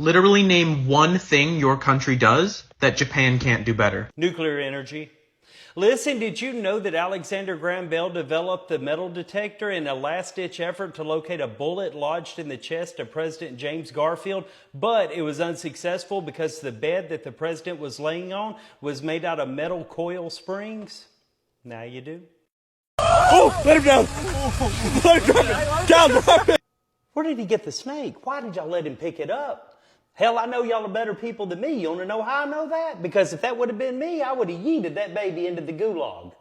Literally name one thing your country does that Japan can't do better. Nuclear energy. Listen, did you know that Alexander Graham Bell developed the metal detector in a last-ditch effort to locate a bullet lodged in the chest of President James Garfield? But it was unsuccessful because the bed that the president was laying on was made out of metal coil springs. Now you do. Oh, let him down. Let him drop it. Where did he get the snake? Why did y'all let him pick it up? Hell, I know y'all are better people than me. You want to know how I know that? Because if that would have been me, I would have yeeted that baby into the gulag.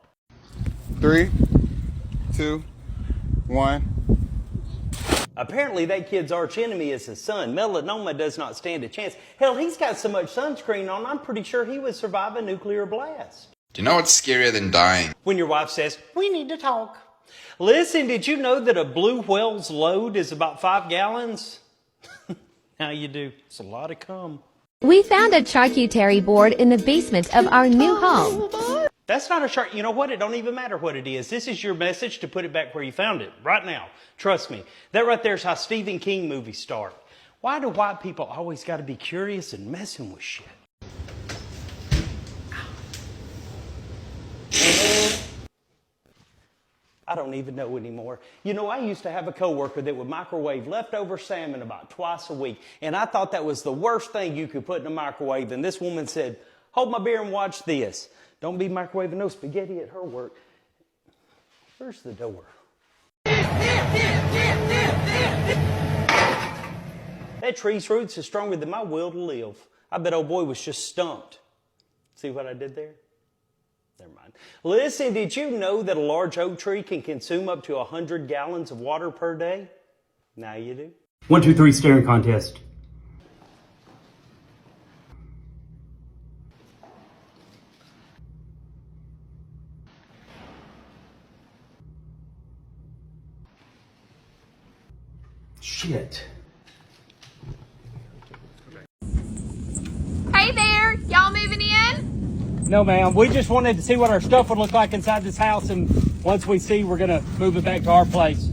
3, 2, 1. Apparently that kid's arch enemy is his son. Melanoma does not stand a chance. Hell, he's got so much sunscreen on, I'm pretty sure he would survive a nuclear blast. Do you know what's scarier than dying? When your wife says, we need to talk. Listen, did you know that a blue whale's load is about 5 gallons? Now you do. It's a lot of cum. We found a charcuterie board in the basement of our new home. That's not a shark. You know what? It don't even matter what it is. This is your message to put it back where you found it. Right now. Trust me. That right there is how Stephen King movies start. Why do white people always got to be curious and messing with shit? I don't even know anymore. You know, I used to have a coworker that would microwave leftover salmon about twice a week, and I thought that was the worst thing you could put in a microwave. And this woman said, hold my beer and watch this. Don't be microwaving no spaghetti at her work. Where's the door? That tree's roots is stronger than my will to live. I bet old boy was just stumped. See what I did there? Never mind. Listen, did you know that a large oak tree can consume up to 100 gallons of water per day? Now you do. 1, 2, 3 staring contest. Shit. Hey there, y'all moving in? No, ma'am. We just wanted to see what our stuff would look like inside this house, and once we see, we're gonna move it back to our place.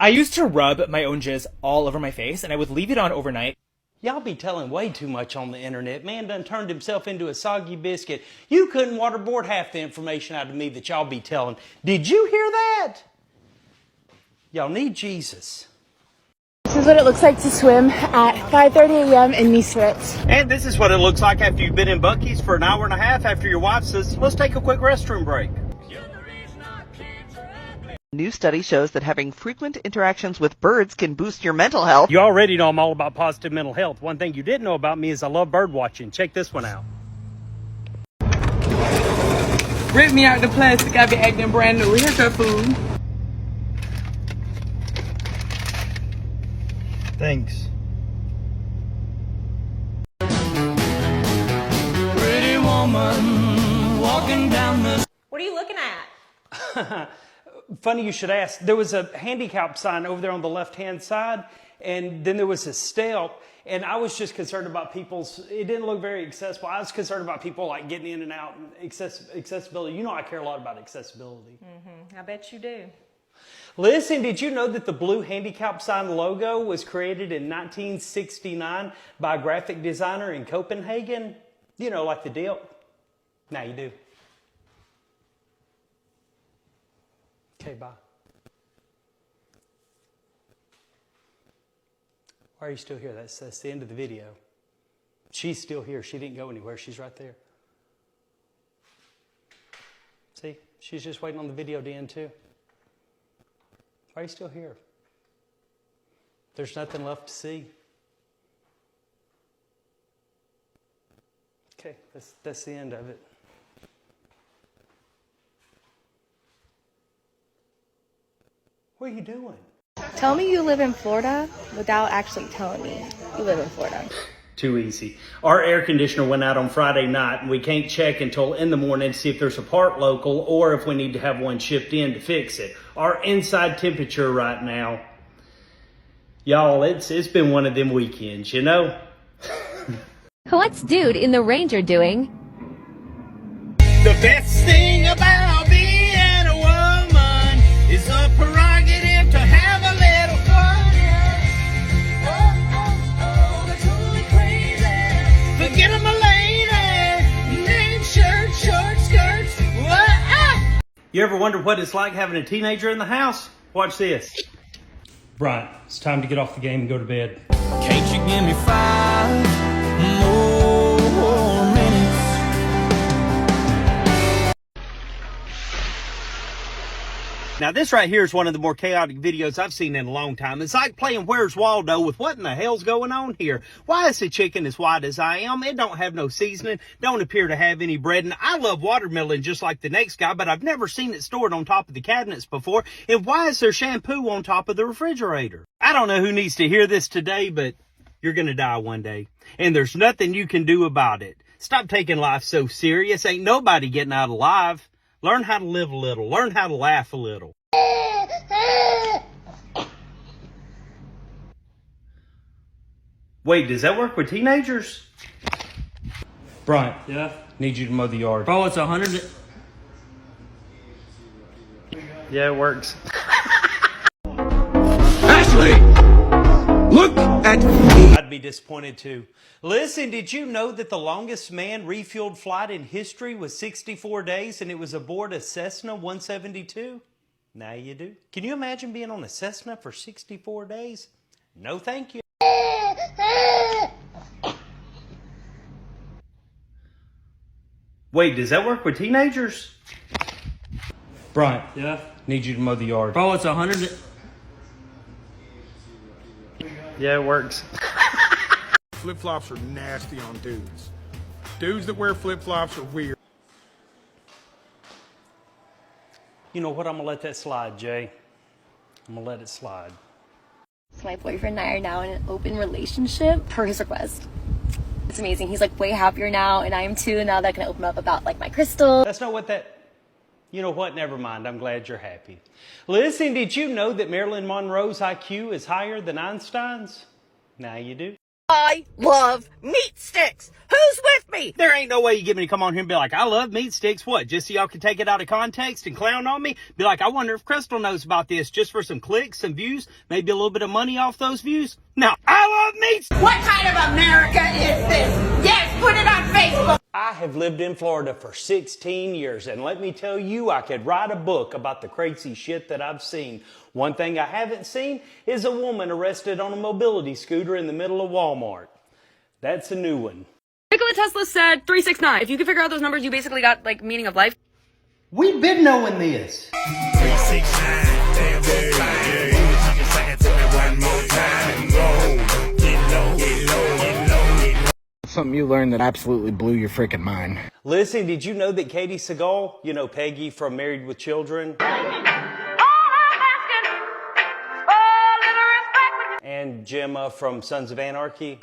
I used to rub my own jizz all over my face, and I would leave it on overnight. Y'all be telling way too much on the internet. Man done turned himself into a soggy biscuit. You couldn't waterboard half the information out of me that y'all be telling. Did you hear that? Y'all need Jesus. This is what it looks like to swim at 5:30 a.m. in Nice. And this is what it looks like after you've been in Buc-ee's for an hour and a half after your wife says, let's take a quick restroom break. New study shows that having frequent interactions with birds can boost your mental health. You already know I'm all about positive mental health. One thing you didn't know about me is I love bird watching. Check this one out. Rip me out the plastic. I be acting brand new. Here's your food. Thanks. Pretty woman walking down the... What are you looking at? Funny you should ask. There was a handicap sign over there on the left-hand side, and then there was a step, and I was just concerned about people's... It didn't look very accessible. I was concerned about people like getting in and out and accessibility. You know I care a lot about accessibility. Mm-hmm. I bet you do. Listen, did you know that the blue handicap sign logo was created in 1969 by a graphic designer in Copenhagen? You know, like the deal. Now you do. Okay, bye. Why are you still here? That's the end of the video. She's still here. She didn't go anywhere. She's right there. See? She's just waiting on the video to end too. Why are you still here? There's nothing left to see. Okay, that's the end of it. What are you doing? Tell me you live in Florida without actually telling me you live in Florida. Too easy. Our air conditioner went out on Friday night, and we can't check until in the morning to see if there's a part local or if we need to have one shipped in to fix it. Our inside temperature right now, y'all, it's been one of them weekends, you know? What's Dude in the Ranger doing? The best thing about being a woman is a prerogative to have a little fun. You ever wonder what it's like having a teenager in the house? Watch this. Bryant, it's time to get off the game and go to bed. Can't you give me 5 more minutes? Now this right here is one of the more chaotic videos I've seen in a long time. It's like playing Where's Waldo with what in the hell's going on here? Why is the chicken as white as I am? It don't have no seasoning, don't appear to have any bread, and I love watermelon just like the next guy, but I've never seen it stored on top of the cabinets before. And why is there shampoo on top of the refrigerator? I don't know who needs to hear this today, but you're gonna die one day, and there's nothing you can do about it. Stop taking life so serious. Ain't nobody getting out alive. Learn how to live a little. Learn how to laugh a little. Wait, does that work with teenagers? Bryant. Yeah? Need you to mow the yard. Bro, it's 100. Yeah, it works. Ashley! Look at me! I'd be disappointed too. Listen, did you know that the longest manned refueled flight in history was 64 days and it was aboard a Cessna 172? Now you do. Can you imagine being on a Cessna for 64 days? No thank you. Wait, does that work with teenagers? Bryant. Yeah? Need you to mow the yard. Bro, it's 100. Yeah, it works. Flip-flops are nasty on dudes. Dudes that wear flip-flops are weird. You know what? I'm going to let that slide, Jay. I'm going to let it slide. So my boyfriend and I are now in an open relationship per his request. It's amazing. He's like way happier now, and I am too. Now that I can open up about like my crystal. That's not what that... You know what? Never mind. I'm glad you're happy. Listen, did you know that Marilyn Monroe's IQ is higher than Einstein's? Now you do. I love meat sticks. Who's with me? There ain't no way you get me to come on here and be like, I love meat sticks. What, just so y'all can take it out of context and clown on me? Be like, I wonder if Crystal knows about this just for some clicks, some views, maybe a little bit of money off those views? No, I love meat sticks. What kind of America is this? Yes, put it on Facebook. I have lived in Florida for 16 years, and let me tell you, I could write a book about the crazy shit that I've seen. One thing I haven't seen is a woman arrested on a mobility scooter in the middle of Walmart. That's a new one. Nicola Tesla said 369. If you can figure out those numbers, you basically got like meaning of life. We've been knowing this. 369, damn, that's fine. You can sing it to me one more time and roll. Get low, get low, get low, get low. Something you learned that absolutely blew your freaking mind. Listen, did you know that Katie Seagal, you know Peggy from Married with Children, and Gemma from Sons of Anarchy,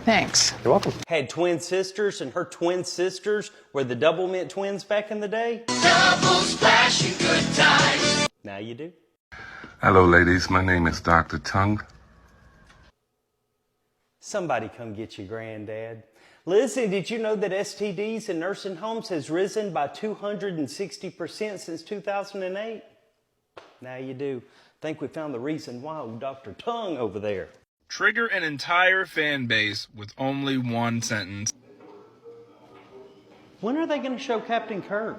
Thanks. you're welcome, had twin sisters, and her twin sisters were the Double Mint twins back in the day? Double splashing good times. Now you do. Hello, ladies. My name is Dr. Tung. Somebody come get your granddad. Listen, did you know that STDs in nursing homes has risen by 260% since 2008? Now you do. Think we found the reason why with Dr. Tung over there. Trigger an entire fan base with only one sentence. When are they going to show Captain Kirk?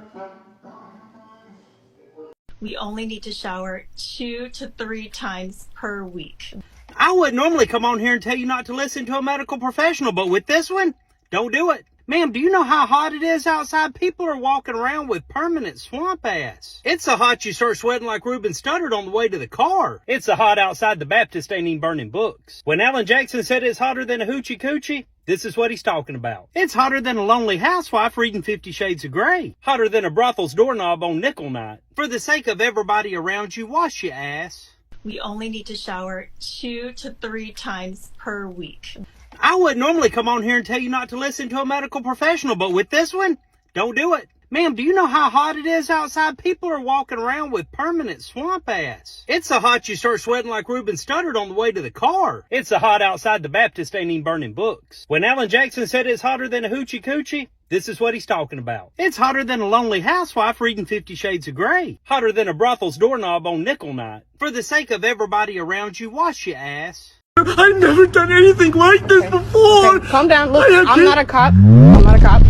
We only need to shower 2 to 3 times per week. I would normally come on here and tell you not to listen to a medical professional, but with this one, don't do it. Ma'am, do you know how hot it is outside? People are walking around with permanent swamp ass. It's so hot you start sweating like Reuben stuttered on the way to the car. It's so hot outside the Baptist ain't even burning books. When Alan Jackson said it's hotter than a hoochie coochie, this is what he's talking about. It's hotter than a lonely housewife reading 50 Shades of Grey. Hotter than a brothel's doorknob on nickel night. For the sake of everybody around you, wash your ass. We only need to shower 2 to 3 times per week. I would normally come on here and tell you not to listen to a medical professional, but with this one, don't do it. Ma'am, do you know how hot it is outside? People are walking around with permanent swamp ass. It's so hot you start sweating like Reuben stuttered on the way to the car. It's so hot outside the Baptist ain't even burning books. When Alan Jackson said it's hotter than a hoochie coochie, this is what he's talking about. It's hotter than a lonely housewife reading 50 Shades of Grey. Hotter than a brothel's doorknob on nickel night. For the sake of everybody around you, wash your ass. I've never done anything like this before. Okay, calm down. Look, I'm not a cop. I'm not a cop.